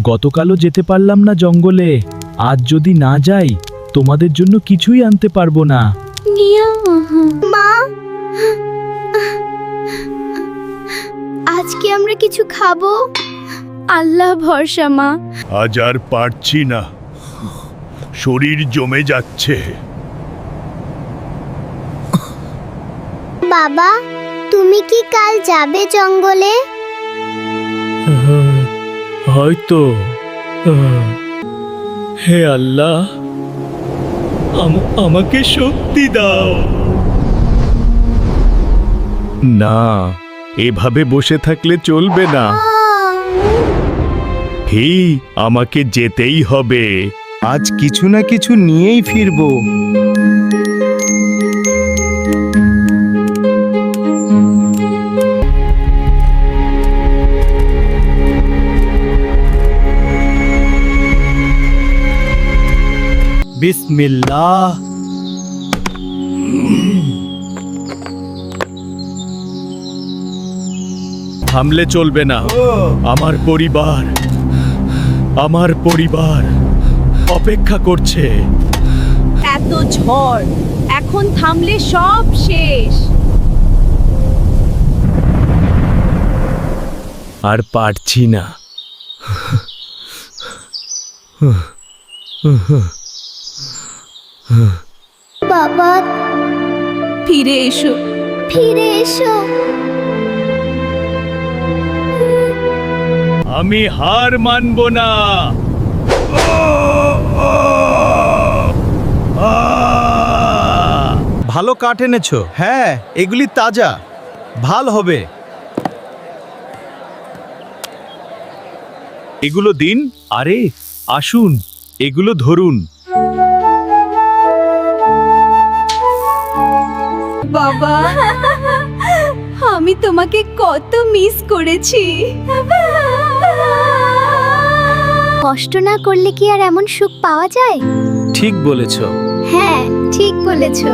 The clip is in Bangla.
গতকালও যেতে পারলাম না জঙ্গলে, আজ যদি না যাই তোমাদের জন্য কিছুই আনতে পারবো না। মা, আজকে আমরা কিছু খাবো? আল্লাহ ভরসা মা। আজ আর পারছি না, শরীর জমে যাচ্ছে। বাবা, তুমি কি কাল যাবে জঙ্গলে? হয়তো। হে আল্লাহ, আমাকে শক্তি দাও। না, এভাবে বসে থাকলে চলবে না। হি, আমাকে যেতেই হবে। আজ কিছু না কিছু নিয়েই ফিরবো। বিসমিল্লাহ। থামলে চলবে না। আমার পরিবার অপেক্ষা করছে। এত ঝড়, এখন থামলে সব শেষ। আর পারছি না। বাবা, ফিরে এসো। ফিরে এসো। আমি হার মানব না। ভালো কাঠ এনেছো। হ্যাঁ, এগুলি তাজা, ভাল হবে। এগুলো দিন। আরে আসুন, এগুলো ধরুন। বাবা, আমি তোমাকে কত মিস করেছি। কষ্ট না করলে কি আর এমন সুখ পাওয়া যায়? ঠিক বলেছো। হ্যাঁ, ঠিক বলেছো।